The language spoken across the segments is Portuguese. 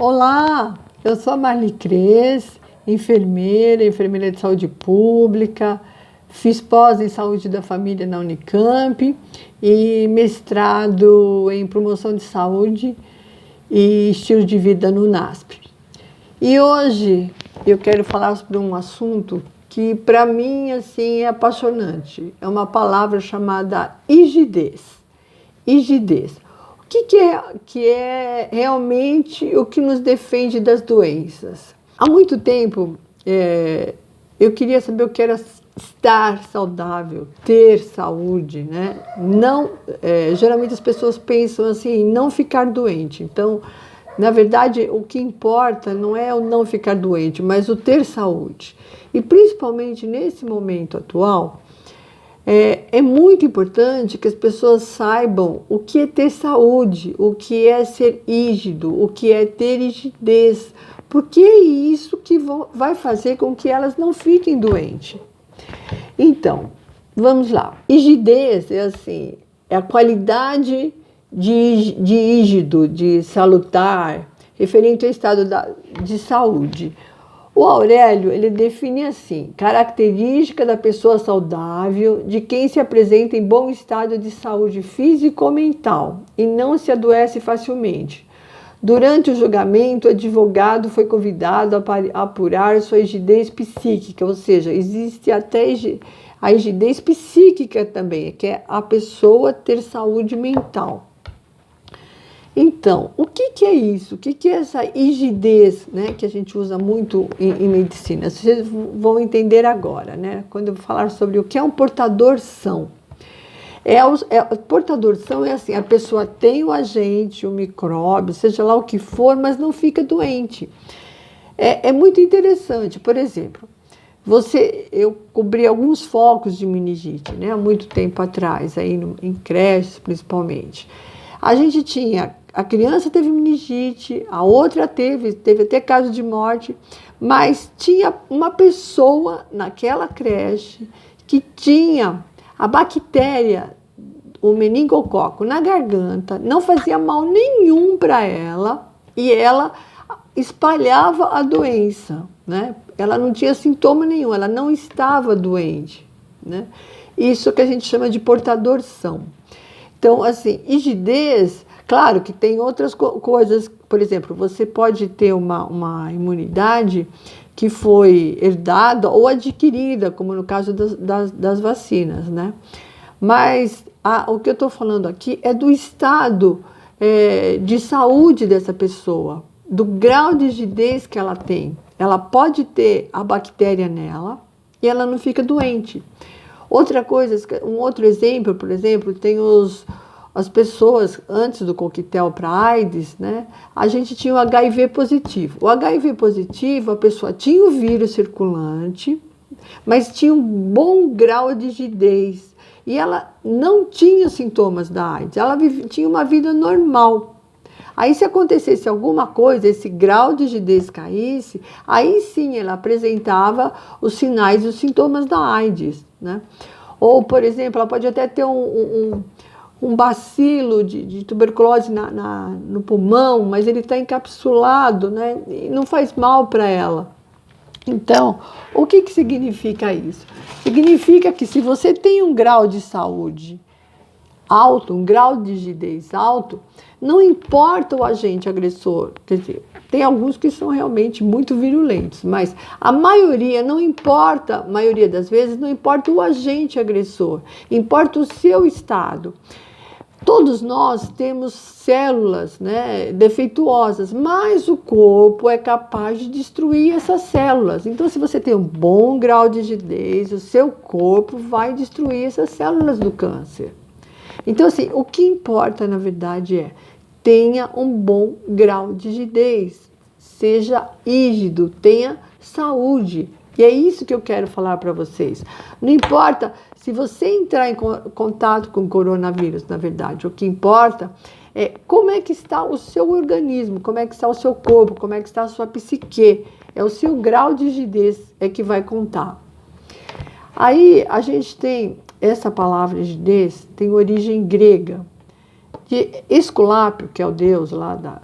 Olá, eu sou a Marli Cres, enfermeira de saúde pública, fiz pós em saúde da família na Unicamp e mestrado em promoção de saúde e estilo de vida no NASP. E hoje eu quero falar sobre um assunto que para mim assim é apaixonante. É uma palavra chamada rigidez. Rigidez. O que é realmente o que nos defende das doenças? Há muito tempo eu queria saber o que era estar saudável, ter saúde, né? Não, geralmente as pessoas pensam assim, não ficar doente. Então, na verdade, o que importa não é o não ficar doente, mas o ter saúde. E principalmente nesse momento atual, é muito importante que as pessoas saibam o que é ter saúde, o que é ser rígido, o que é ter rigidez, porque é isso que vai fazer com que elas não fiquem doentes. Então, vamos lá. Rigidez é assim, é a qualidade de rígido, de salutar, referente ao estado de saúde. O Aurélio, ele define assim, característica da pessoa saudável, de quem se apresenta em bom estado de saúde físico-mental e não se adoece facilmente. Durante o julgamento, o advogado foi convidado a apurar sua rigidez psíquica, ou seja, existe até a rigidez psíquica também, que é a pessoa ter saúde mental. Então, o que é isso? O que é essa rigidez, né, que a gente usa muito em medicina? Vocês vão entender agora, né, quando eu falar sobre o que é um portador são. Portador são é assim, a pessoa tem o agente, o micróbio, seja lá o que for, mas não fica doente. É muito interessante, por exemplo, eu cobri alguns focos de meningite, né, há muito tempo atrás, aí em creches principalmente. A criança teve meningite, a outra teve até caso de morte, mas tinha uma pessoa naquela creche que tinha a bactéria, o meningococo, na garganta, não fazia mal nenhum para ela e ela espalhava a doença, né? Ela não tinha sintoma nenhum, ela não estava doente, né? Isso que a gente chama de portador são. Então, assim, rigidez, claro que tem outras coisas, por exemplo, você pode ter uma imunidade que foi herdada ou adquirida, como no caso das vacinas, né? Mas o que eu estou falando aqui é do estado de saúde dessa pessoa, do grau de rigidez que ela tem. Ela pode ter a bactéria nela e ela não fica doente. Outra coisa, um outro exemplo, por exemplo, tem as pessoas, antes do coquetel para AIDS, né? A gente tinha o HIV positivo. O HIV positivo, a pessoa tinha o vírus circulante, mas tinha um bom grau de rigidez. E ela não tinha sintomas da AIDS, ela tinha uma vida normal. Aí, se acontecesse alguma coisa, esse grau de rigidez caísse, aí sim ela apresentava os sinais e os sintomas da AIDS, né? Ou, por exemplo, ela pode até ter um bacilo de tuberculose no pulmão, mas ele está encapsulado, né? E não faz mal para ela. Então, o que significa isso? Significa que se você tem um grau de saúde alto, um grau de rigidez alto, não importa o agente agressor, quer dizer, tem alguns que são realmente muito virulentos, mas a maioria não importa, a maioria das vezes não importa o agente agressor, importa o seu estado. Todos nós temos células, né, defeituosas, mas o corpo é capaz de destruir essas células. Então, se você tem um bom grau de rigidez, o seu corpo vai destruir essas células do câncer. Então, assim, o que importa, na verdade, tenha um bom grau de rigidez, seja rígido, tenha saúde. E é isso que eu quero falar para vocês. Não importa se você entrar em contato com o coronavírus, na verdade, o que importa é como é que está o seu organismo, como é que está o seu corpo, como é que está a sua psique. É o seu grau de rigidez que vai contar. Aí a gente tem essa palavra rigidez, tem origem grega, de Esculápio, que é o deus lá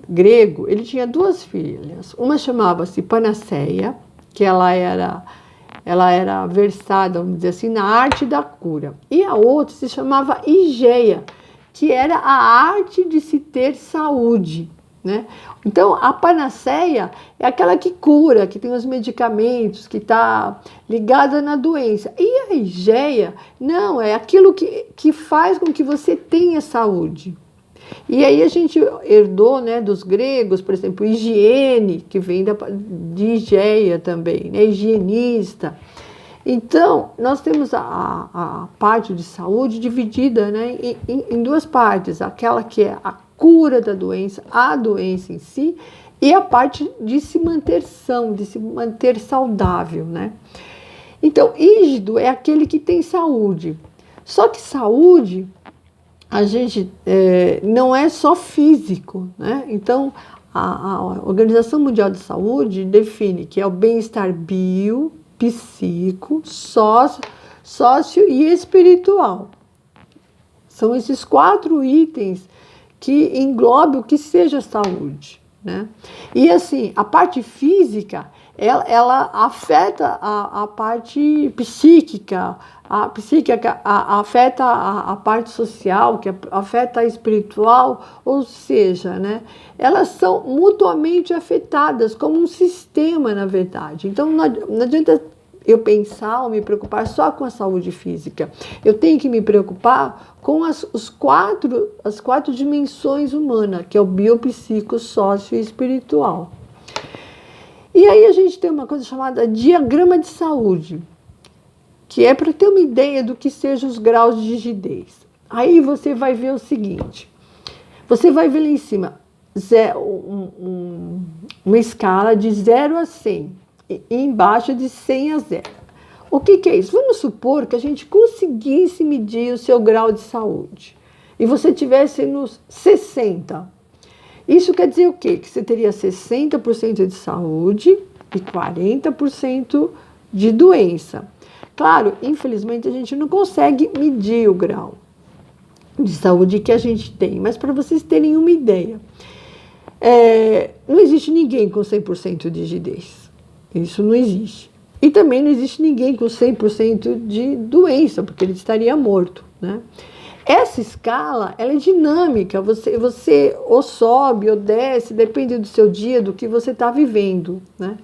grego, ele tinha duas filhas. Uma chamava-se Panaceia, que ela era versada, vamos dizer assim, na arte da cura. E a outra se chamava Igeia, que era a arte de se ter saúde, né? Então, a panaceia é aquela que cura, que tem os medicamentos, que está ligada na doença. E a Igeia, não, é aquilo que faz com que você tenha saúde. E aí a gente herdou, né, dos gregos, por exemplo, higiene, que vem de Igeia também, né, higienista. Então, nós temos a parte de saúde dividida, né, em duas partes. Aquela que é a cura da doença, a doença em si, e a parte de se manter são, de se manter saudável, né? Então, ígido é aquele que tem saúde. Só que saúde, a gente não é só físico, né? Então, a Organização Mundial de Saúde define que é o bem-estar psíquico, sócio e espiritual. São esses 4 itens que englobam o que seja saúde, né? E assim, a parte física, ela afeta a parte psíquica, afeta a parte social, que afeta a espiritual, ou seja, né, elas são mutuamente afetadas como um sistema, na verdade. Então, não adianta eu pensar ou me preocupar só com a saúde física. Eu tenho que me preocupar com as 4 dimensões humanas, que é o biopsíquico, sócio e espiritual. E aí a gente tem uma coisa chamada diagrama de saúde, que é para ter uma ideia do que sejam os graus de rigidez. Aí você vai ver o seguinte, você vai ver lá em cima uma escala de 0 a 100, e embaixo de 100 a 0. O que é isso? Vamos supor que a gente conseguisse medir o seu grau de saúde e você tivesse nos 60. Isso quer dizer o quê? Que você teria 60% de saúde e 40% de doença. Claro, infelizmente a gente não consegue medir o grau de saúde que a gente tem, mas para vocês terem uma ideia, não existe ninguém com 100% de rigidez. Isso não existe. E também não existe ninguém com 100% de doença, porque ele estaria morto, né? Essa escala, ela é dinâmica, você ou sobe ou desce, depende do seu dia, do que você está vivendo, né?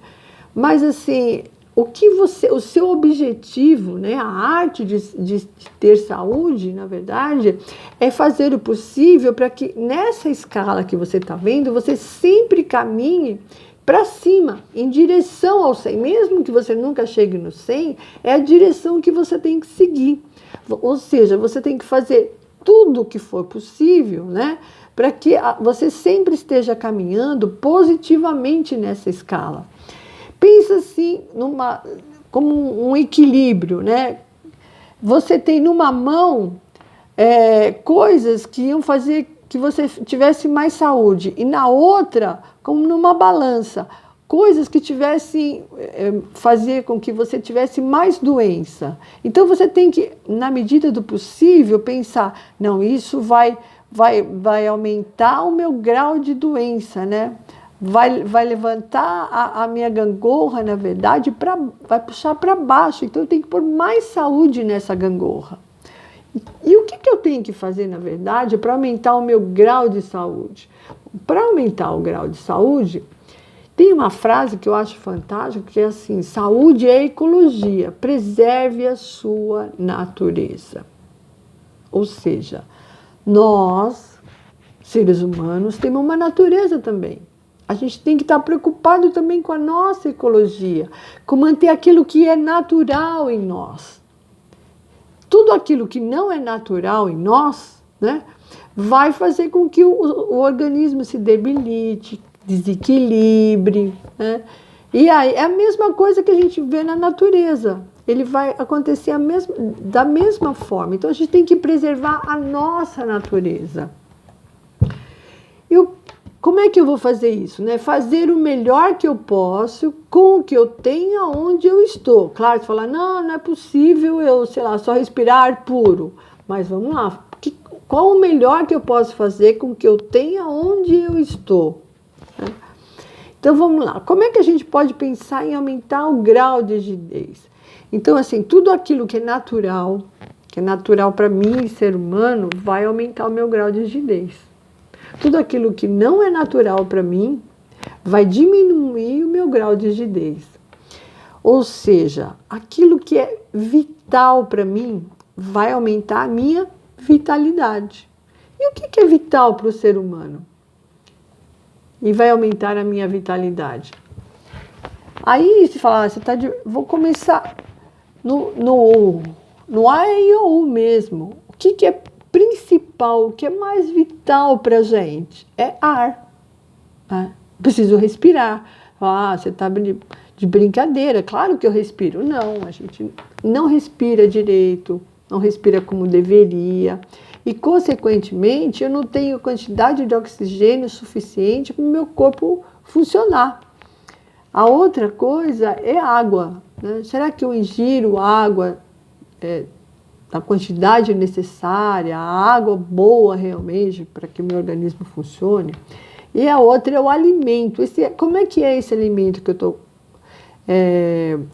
Mas assim, o seu objetivo, né, a arte de ter saúde, na verdade, é fazer o possível para que nessa escala que você está vendo, você sempre caminhe para cima, em direção ao 100. Mesmo que você nunca chegue no 100, é a direção que você tem que seguir. Ou seja, você tem que fazer tudo o que for possível, né, para que você sempre esteja caminhando positivamente nessa escala. Pensa assim, como um equilíbrio, né? Você tem numa mão coisas que iam fazer que você tivesse mais saúde, e na outra, como numa balança, coisas que fazer com que você tivesse mais doença. Então você tem que, na medida do possível, pensar, não, isso vai aumentar o meu grau de doença, né? Vai levantar a minha gangorra, na verdade, vai puxar para baixo. Então eu tenho que pôr mais saúde nessa gangorra. E o que eu tenho que fazer, na verdade, para aumentar o meu grau de saúde? Para aumentar o grau de saúde, tem uma frase que eu acho fantástica, que é assim: saúde é ecologia, preserve a sua natureza. Ou seja, nós, seres humanos, temos uma natureza também. A gente tem que estar preocupado também com a nossa ecologia, com manter aquilo que é natural em nós. Tudo aquilo que não é natural em nós, né, vai fazer com que o organismo se debilite, desequilibre, né? E aí é a mesma coisa que a gente vê na natureza. Ele vai acontecer da mesma forma. Então a gente tem que preservar a nossa natureza. Como é que eu vou fazer isso, né? Fazer o melhor que eu posso com o que eu tenho onde eu estou. Claro, você fala, não é possível eu, sei lá, só respirar ar puro. Mas vamos lá, qual o melhor que eu posso fazer com o que eu tenho onde eu estou, Então vamos lá, como é que a gente pode pensar em aumentar o grau de rigidez? Então assim, tudo aquilo que é natural para mim, ser humano, vai aumentar o meu grau de rigidez. Tudo aquilo que não é natural para mim, vai diminuir o meu grau de rigidez. Ou seja, aquilo que é vital para mim, vai aumentar a minha vitalidade. E o que é vital para o ser humano? E vai aumentar a minha vitalidade. Aí se fala, vou começar no A e o U mesmo. O que é principal, o que é mais vital para a gente? É ar. Preciso respirar. Você está de brincadeira, claro que eu respiro. Não, a gente não respira direito, não respira como deveria. E, consequentemente, eu não tenho quantidade de oxigênio suficiente para o meu corpo funcionar. A outra coisa é água, né? Será que eu ingiro água na quantidade necessária, a água boa realmente para que o meu organismo funcione? E a outra é o alimento. Como é que é esse alimento que eu estou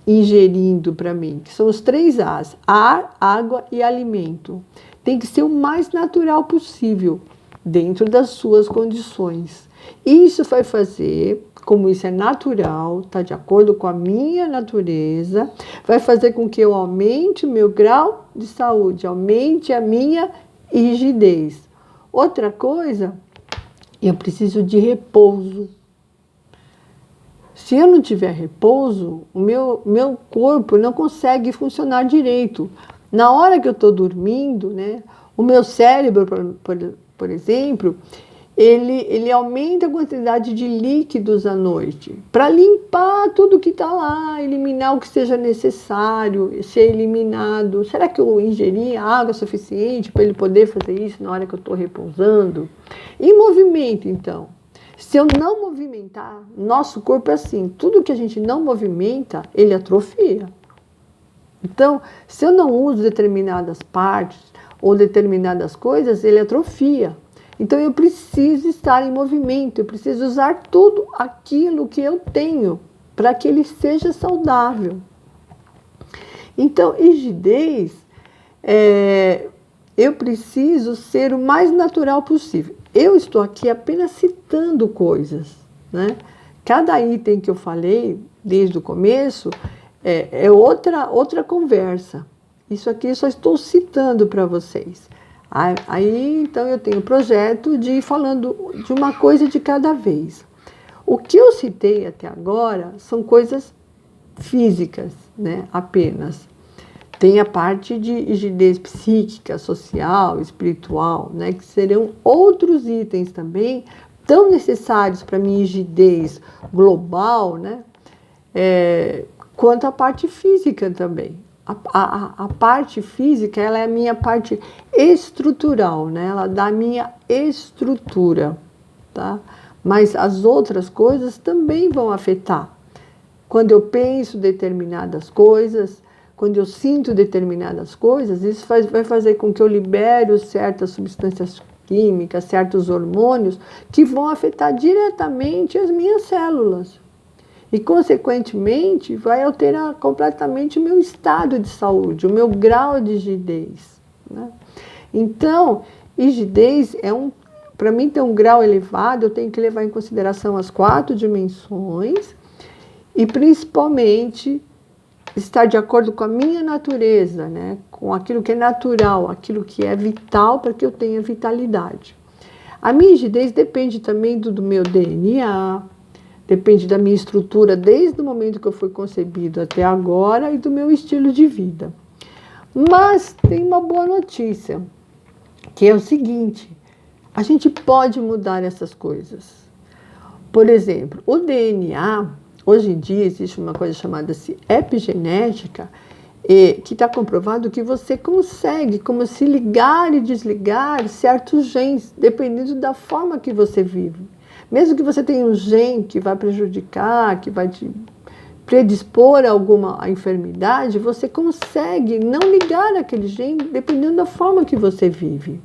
ingerindo para mim? Que são os 3 As: ar, água e alimento. Tem que ser o mais natural possível, dentro das suas condições. Isso vai fazer, como isso é natural, está de acordo com a minha natureza, vai fazer com que eu aumente o meu grau de saúde, aumente a minha rigidez. Outra coisa, eu preciso de repouso. Se eu não tiver repouso, o meu corpo não consegue funcionar direito. Na hora que eu estou dormindo, né, o meu cérebro, por exemplo, ele aumenta a quantidade de líquidos à noite para limpar tudo que está lá, eliminar o que seja necessário, ser eliminado. Será que eu ingeri água suficiente para ele poder fazer isso na hora que eu estou repousando? E movimento, então. Se eu não movimentar, nosso corpo é assim, tudo que a gente não movimenta, ele atrofia. Então, se eu não uso determinadas partes ou determinadas coisas, ele atrofia. Então, eu preciso estar em movimento, eu preciso usar tudo aquilo que eu tenho para que ele seja saudável. Então, rigidez, eu preciso ser o mais natural possível. Eu estou aqui apenas citando coisas, né? Cada item que eu falei desde o começo é outra conversa. Isso aqui eu só estou citando para vocês. Aí, então, eu tenho o projeto de ir falando de uma coisa de cada vez. O que eu citei até agora são coisas físicas, né? Apenas. Tem a parte de rigidez psíquica, social, espiritual, né? Que serão outros itens também tão necessários para a minha rigidez global, né? Quanto a parte física também. A parte física, ela é a minha parte estrutural, né? Ela dá a minha estrutura, tá? Mas as outras coisas também vão afetar. Quando eu penso determinadas coisas, quando eu sinto determinadas coisas, isso vai fazer com que eu libere certas substâncias químicas, certos hormônios, que vão afetar diretamente as minhas células. E, consequentemente, vai alterar completamente o meu estado de saúde, o meu grau de rigidez, né? Então, rigidez para mim ter um grau elevado, eu tenho que levar em consideração as 4 dimensões e, principalmente, estar de acordo com a minha natureza, né? Com aquilo que é natural, aquilo que é vital para que eu tenha vitalidade. A minha rigidez depende também do meu DNA, depende da minha estrutura desde o momento que eu fui concebido até agora e do meu estilo de vida. Mas tem uma boa notícia, que é o seguinte: a gente pode mudar essas coisas. Por exemplo, o DNA, hoje em dia existe uma coisa chamada epigenética, que está comprovado que você consegue como se ligar e desligar certos genes, dependendo da forma que você vive. Mesmo que você tenha um gene que vai prejudicar, que vai te predispor a alguma enfermidade, você consegue não ligar aquele gene dependendo da forma que você vive.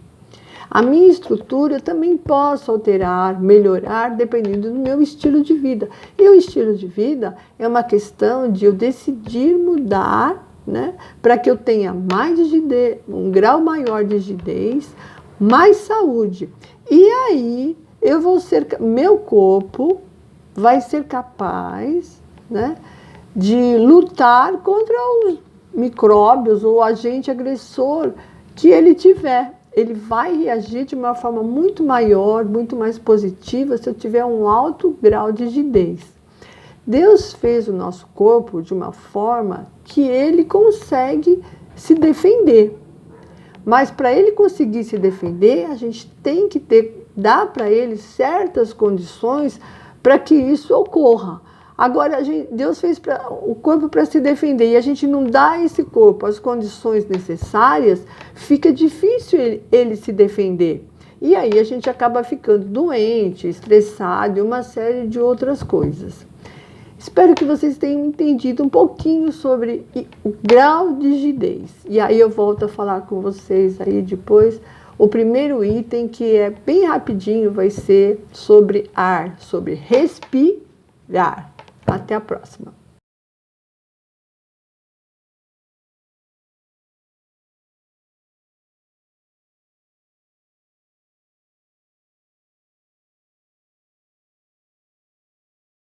A minha estrutura eu também posso alterar, melhorar, dependendo do meu estilo de vida. E o estilo de vida é uma questão de eu decidir mudar, né, para que eu tenha mais rigidez, um grau maior de rigidez, mais saúde. E aí meu corpo vai ser capaz, né, de lutar contra os micróbios ou agente agressor que ele tiver. Ele vai reagir de uma forma muito maior, muito mais positiva se eu tiver um alto grau de rigidez. Deus fez o nosso corpo de uma forma que ele consegue se defender. Mas para ele conseguir se defender, a gente tem que dar para ele certas condições para que isso ocorra. Agora, Deus fez o corpo para se defender e a gente não dá a esse corpo as condições necessárias, fica difícil ele se defender. E aí a gente acaba ficando doente, estressado e uma série de outras coisas. Espero que vocês tenham entendido um pouquinho sobre o grau de rigidez. E aí eu volto a falar com vocês aí depois. O primeiro item, que é bem rapidinho, vai ser sobre ar, sobre respirar. Até a próxima.